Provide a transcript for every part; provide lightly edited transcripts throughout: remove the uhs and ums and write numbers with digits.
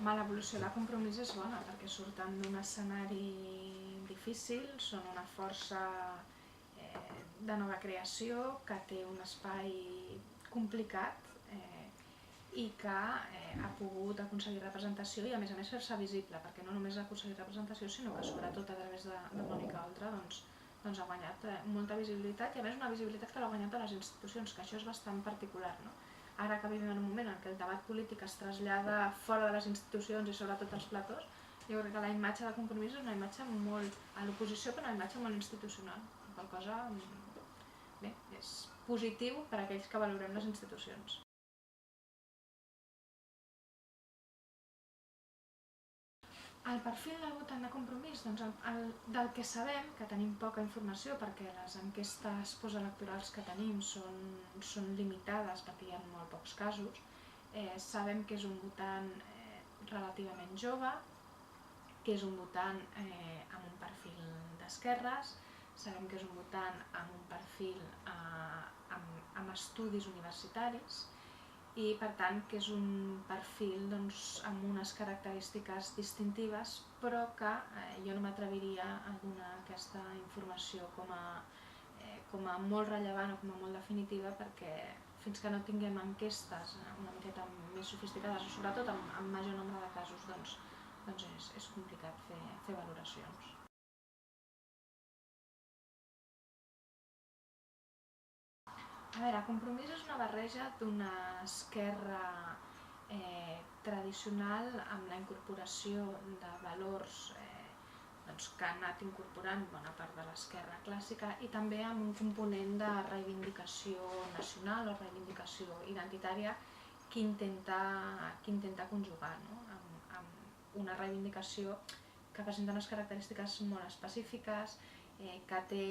L'evolució de Compromís és bona perquè surten d'un escenari difícil, són una força de nova creació que té un espai complicat i que ha pogut aconseguir representació i a més fer-se visible, perquè no només ha aconseguit representació sinó que sobretot a través de Mònica Oltra ha guanyat molta visibilitat i a més una visibilitat que l'ha guanyat a les institucions, que això és bastant particular, no? Ara que vivim en un moment en què el debat polític es trasllada fora de les institucions i sobretot als platós, jo crec que la imatge de Compromís és una imatge molt a l'oposició però una imatge molt institucional, la qual cosa és positiu per a aquells que valorem les institucions. El perfil del votant de Compromís, doncs del que sabem, que tenim poca informació perquè les enquestes postelectorals que tenim són limitades perquè hi ha molt pocs casos, sabem que és un votant relativament jove, que és un votant amb un perfil d'esquerres, sabem que és un votant amb un perfil amb estudis universitaris, i per tant que és un perfil amb unes característiques distintives però que jo no m'atreviria a donar aquesta informació com a molt rellevant o com a molt definitiva perquè fins que no tinguem enquestes una miqueta més sofisticades o sobretot amb major nombre de casos doncs és complicat fer valoracions. A veure, Compromís és una barreja d'una esquerra tradicional amb la incorporació de valors que ha anat incorporant bona part de l'esquerra clàssica i també amb un component de reivindicació nacional o reivindicació identitària que intenta conjugar amb una reivindicació que presenta unes característiques molt específiques, que té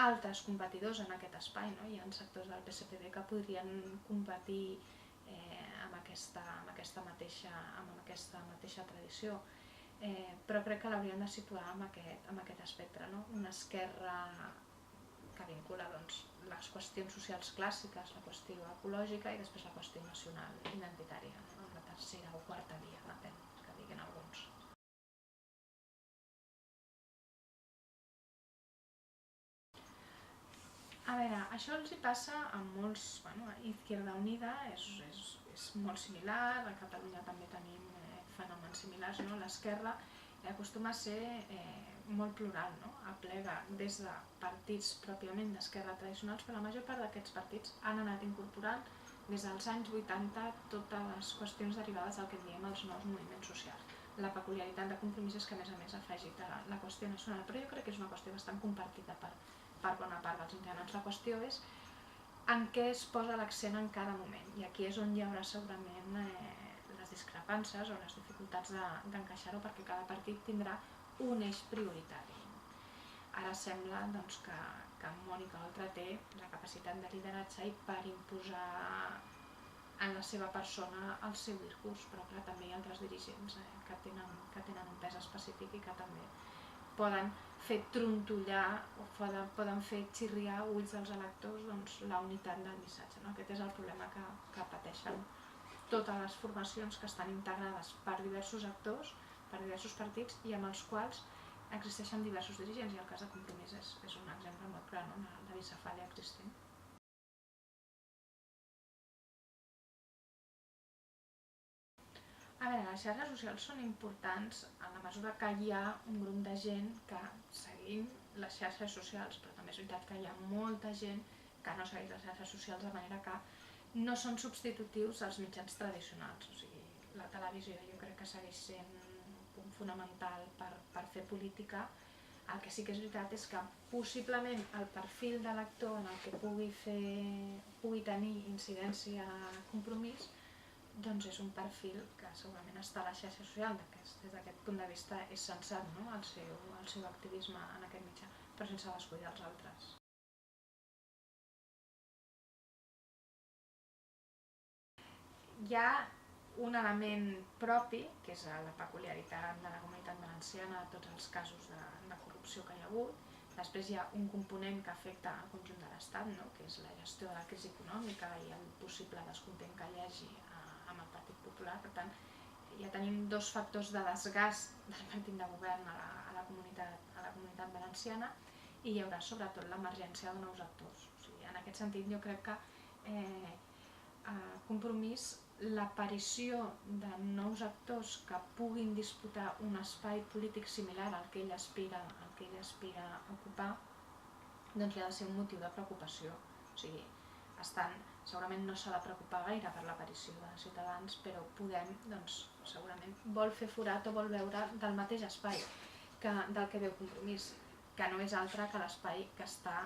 altres competidors en aquest espai, no? Hi ha sectors del PSPB que podrien competir amb aquesta mateixa tradició, però crec que l'hauríem de situar en aquest espectre, no? Una esquerra que vincula les qüestions socials clàssiques, la qüestió ecològica i després la qüestió nacional identitària, no? La tercera o quarta via, depèn que diguin alguns. A veure, això els hi passa a molts... Izquierda Unida és molt similar, a Catalunya també tenim fenòmens similars, no? L'esquerra acostuma a ser molt plural, no? Aplega des de partits pròpiament d'esquerra tradicionals, però la major part d'aquests partits han anat incorporant des dels anys 80 totes les qüestions derivades del que en diem els nous moviments socials. La peculiaritat de Compromís és que a més ha afegit la qüestió nacional, però jo crec que és una qüestió bastant compartida per bona part dels integrants. La qüestió és en què es posa l'accent en cada moment i aquí és on hi haurà segurament les discrepàncies o les dificultats d'encaixar-ho perquè cada partit tindrà un eix prioritari. Ara sembla que Mònica Oltra té la capacitat de lideratge i per imposar en la seva persona el seu discurs, però clar, també hi ha altres dirigents que tenen un pes específic i que també poden fer trontollar o poden fer xirriar ulls dels electors la unitat del missatge. Aquest és el problema que pateixen totes les formacions que estan integrades per diversos actors, per diversos partits i amb els quals existeixen diversos dirigents i el cas de Compromís és un exemple molt clar de bicefàlia existent. A veure, les xarxes socials són importants en la mesura que hi ha un grup de gent que seguim les xarxes socials, però també és veritat que hi ha molta gent que no segueix les xarxes socials de manera que no són substitutius als mitjans tradicionals. O sigui, la televisió jo crec que segueix sent un punt fonamental per fer política. El que sí que és veritat és que possiblement el perfil de l'actor en el que pugui tenir incidència Compromís doncs és un perfil que segurament està a la xarxa social, des d'aquest punt de vista és sensat, no? el seu activisme en aquest mitjà, però sense descuidar els altres. Hi ha un element propi, que és la peculiaritat de la Comunitat Valenciana, de tots els casos de corrupció que hi ha hagut. Després hi ha un component que afecta el conjunt de l'Estat, no? Que és la gestió de la crisi econòmica i el possible descontent que hi hagi amb el Partit Popular. Per tant, ja tenim dos factors de desgast del partit de govern a la comunitat valenciana, i hi haurà sobretot l'emergència de nous actors. O sigui, en aquest sentit jo crec que Compromís, l'aparició de nous actors que puguin disputar un espai polític similar al que ell aspira a ocupar, doncs li ha de ser un motiu de preocupació. O sigui, segurament no s'ha de preocupar gaire per l'aparició de Ciutadans, però Podem segurament vol fer forat o vol veure del mateix espai del que veu Compromís, que no és altre que l'espai que està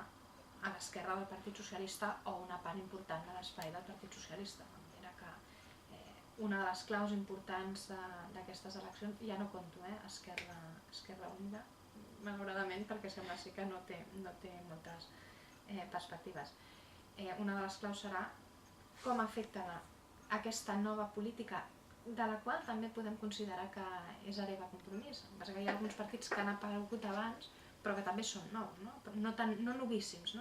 a l'esquerra del Partit Socialista o una part important de l'espai del Partit Socialista. De manera que una de les claus importants d'aquestes eleccions, ja no compto Esquerra Unida, malauradament, perquè sembla que no té moltes perspectives. Una de les claus serà com afectarà aquesta nova política, de la qual també podem considerar que és hereva Compromís. El que passa que hi ha alguns partits que han aparegut abans, però que també són nous, no novíssims,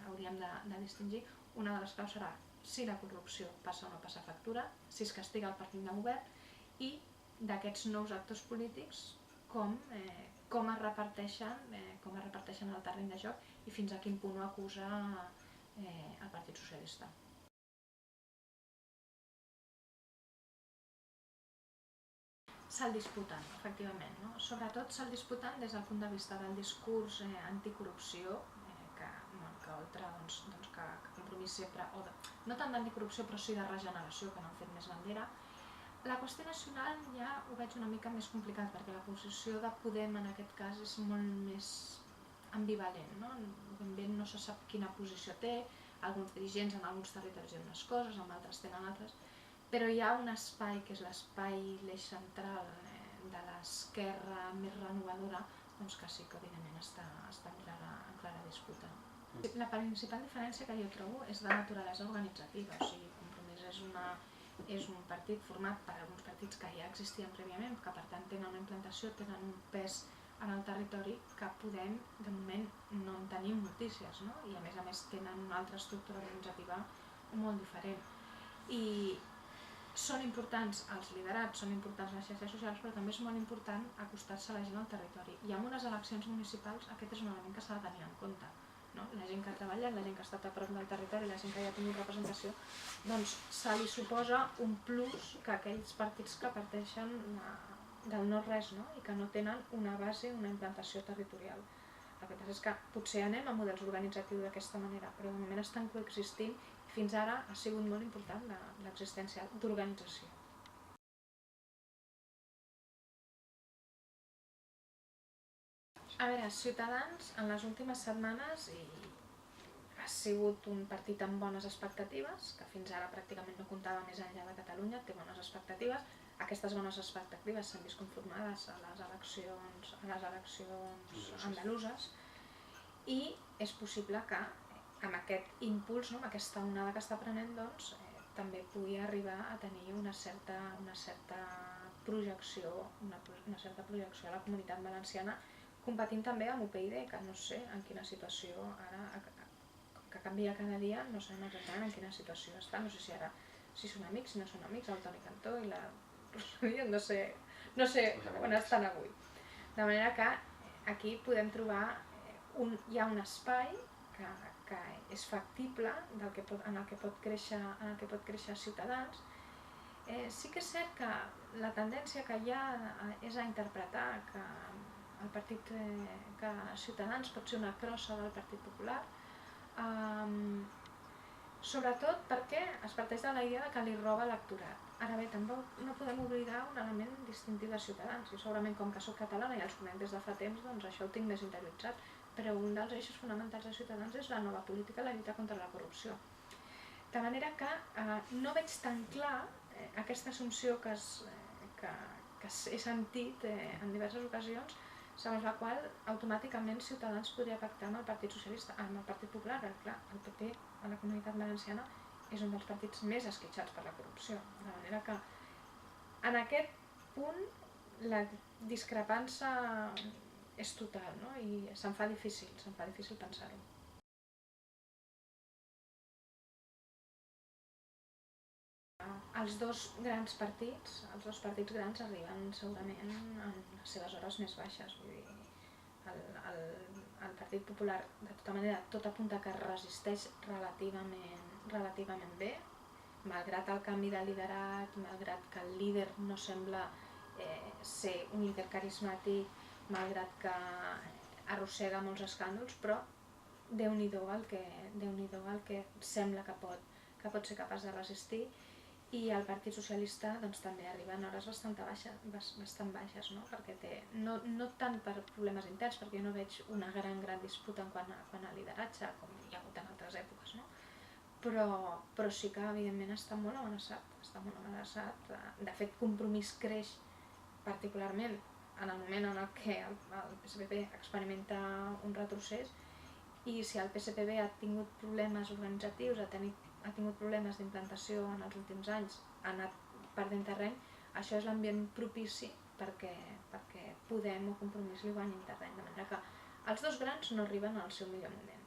hauríem de distingir. Una de les claus serà si la corrupció passa o no passa factura, si es castiga el partit de govern, i d'aquests nous actors polítics com es reparteixen el terreny de joc i fins a quin punt ho acusa el Partit Socialista. Se'l disputen, efectivament. Sobretot se'l disputen des del punt de vista del discurs anticorrupció, que Compromís sempre, no tant d'anticorrupció però sí de regeneració, que n'han fet més bandera. La qüestió nacional ja ho veig una mica més complicat, perquè la posició de Podem en aquest cas és molt més ambivalent. Ben bé no se sap quina posició té, alguns dirigents en alguns territoris diuen unes coses, en altres tenen altres, però hi ha un espai que és l'espai, l'eix central de l'esquerra més renovadora, que sí que evidentment està en clara disputa. La principal diferència que jo trobo és de naturalesa organitzativa. O sigui, Compromís és un partit format per alguns partits que ja existien prèviament, que per tant tenen una implantació, tenen un pes en el territori, que Podem, de moment, no en tenim notícies, i a més tenen una altra estructura organitzativa molt diferent. I són importants els liderats, són importants les xarxes socials, però també és molt important acostar-se a la gent al territori. I en unes eleccions municipals aquest és un element que s'ha de tenir en compte. La gent que ha treballat, la gent que ha estat a prop del territori, la gent que ja ha tingut representació, doncs se li suposa un plus que aquells partits que parteixen del no-res i que no tenen una base, una implantació territorial. El que passa és que potser anem a models organitzatius d'aquesta manera, però de moment estan coexistint i fins ara ha sigut molt important l'existència d'organització. A veure, Ciutadans en les últimes setmanes ha sigut un partit amb bones expectatives, que fins ara pràcticament no comptava més enllà de Catalunya, té bones expectatives. Aquestes bones expectatives s'han vist conformades a les eleccions andaluses, i és possible que amb aquest impuls, amb aquesta onada que està prenent, també pugui arribar a tenir una certa projecció a la comunitat valenciana, competint també amb UPyD, que no sé en quina situació ara, que canvia cada dia, no sabem exactament en quina situació està, no sé si són amics, si no són amics, el Toni Cantó i la Rosalía, no sé on estan avui. De manera que aquí podem trobar, hi ha un espai que és factible en el que pot créixer Ciutadans. Sí que és cert que la tendència que hi ha és a interpretar que el partit, que Ciutadans pot ser una crossa del Partit Popular, sobretot perquè es parteix de la idea que li roba electorat. Ara bé, tampoc no podem oblidar un element distintiu de Ciutadans, i segurament com que soc catalana i els conec des de fa temps, doncs això ho tinc més interioritzat, però un dels eixos fonamentals de Ciutadans és la nova política, la lluita contra la corrupció. De manera que no veig tan clar aquesta assumpció que he sentit en diverses ocasions, segons la qual automàticament Ciutadans podria pactar amb el Partit Socialista, amb el Partit Popular, perquè clar, el PP a la comunitat valenciana és un dels partits més esquitxats per la corrupció. De manera que en aquest punt la discrepança és total, i se'm fa difícil pensar-ho. els dos partits grans arriben segurament en les seves hores més baixes. Vull dir, el Partit Popular, de tota manera, tot apunta que resisteix relativament bé, malgrat el canvi de liderat, malgrat que el líder no sembla ser un líder carismàtic, malgrat que arrossega molts escàndols, però Déu-n'hi-do el que sembla que pot ser capaç de resistir. I el Partit Socialista doncs, també arriba en hores bastant baixes, no? Perquè no tant per problemes interns, perquè jo no veig una gran disputa en quant a lideratge, com hi ha hagut en altres èpoques, no? Però sí que evidentment està molt amenaçat. De fet, Compromís creix particularment en el moment en què el PSPB experimenta un retrocés, i si el PSPB ha tingut problemes organitzatius, ha tingut problemes d'implantació en els últims anys, ha anat perdent terreny, això és l'ambient propici perquè Podem o Compromís li guanyin terreny, de manera que els dos grans no arriben al seu millor moment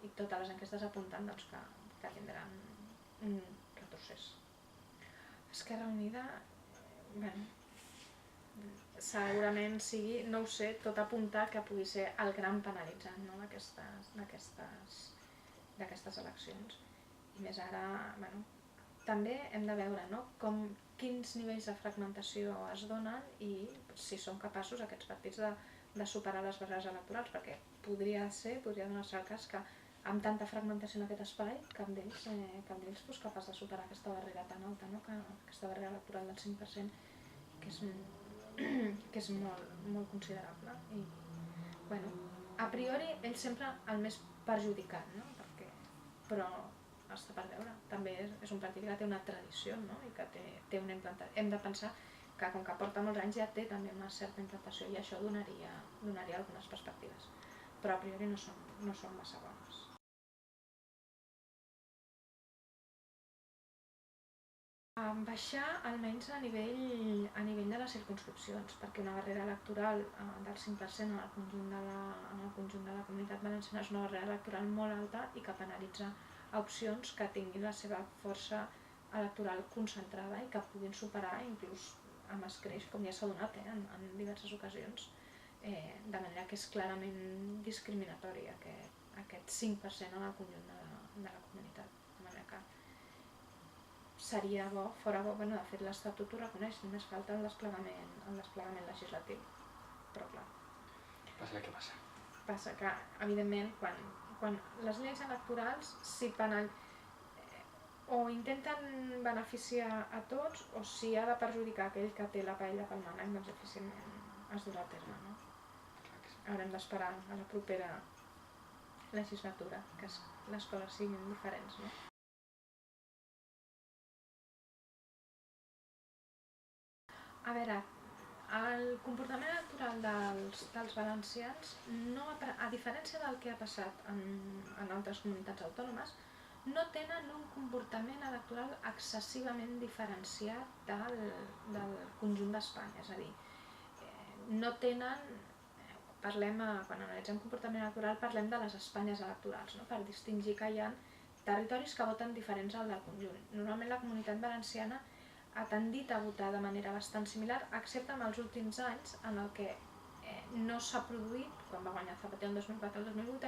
i totes les enquestes apunten doncs, que tindran un retrocés. Esquerra Unida, segurament sigui, no ho sé, tot apunta que pugui ser el gran penalitzant, no, d'aquestes eleccions. I més ara, també hem de veure, no, quins nivells de fragmentació es donen i si són capaços aquests partits de superar les barreres electorals, perquè podria donar-se el cas que amb tanta fragmentació en aquest espai cap d'ells fos capaç de superar aquesta barrera tan alta, no? Aquesta barrera electoral del 5%, que és molt considerable. I, a priori, ell sempre el més perjudicat, no? Però està per veure. També és un partit que té una tradició, no? I que té una implantació. Hem de pensar que com que porta molts anys ja té també una certa implantació i això donaria algunes perspectives. Però a priori no són massa bones. Baixar almenys a nivell de les circumscripcions, perquè una barrera electoral del 5% en el conjunt de la Comunitat Valenciana és una barrera electoral molt alta i que penalitza opcions que tinguin la seva força electoral concentrada i que puguin superar inclús amb escreix, com ja s'ha donat en diverses ocasions, de manera que és clarament discriminatori aquest 5% en el conjunt de la comunitat. De manera que seria bo, fora bo, de fet l'Estatut ho reconeix, només falta el desplegament legislatiu, però clar. Passa el que passa. Passa que, evidentment, quan les lleis electorals o intenten beneficiar a tots o si ha de perjudicar aquell que té la paella pel mànec, doncs difícilment es durà a terme, no? Haurem d'esperar a la propera legislatura que les coses siguin diferents, no? A veure, el comportament electoral dels valencians, a diferència del que ha passat en altres comunitats autònomes, no tenen un comportament electoral excessivament diferenciat del conjunt d'Espanya. És a dir, no tenen, quan analitzem comportament electoral, parlem de les Espanyes electorals, no? Per distingir que hi ha territoris que voten diferents al del conjunt. Normalment la Comunitat Valenciana ha tendit a votar de manera bastant similar, excepte en els últims anys en el que no s'ha produït, quan va guanyar Zapatero el 2004 el 2008,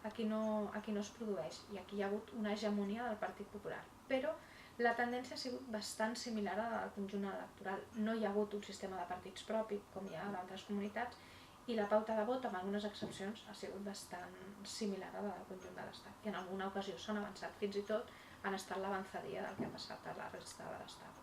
aquí no es produeix, i aquí hi ha hagut una hegemonia del Partit Popular. Però la tendència ha sigut bastant similar al conjunt electoral. No hi ha hagut un sistema de partits propi, com hi ha en altres comunitats, i la pauta de vot, amb algunes excepcions, ha sigut bastant similar a la del conjunt de l'Estat. I en alguna ocasió s'han avançat, fins i tot han estat l'avançadia del que ha passat a la resta de l'Estat.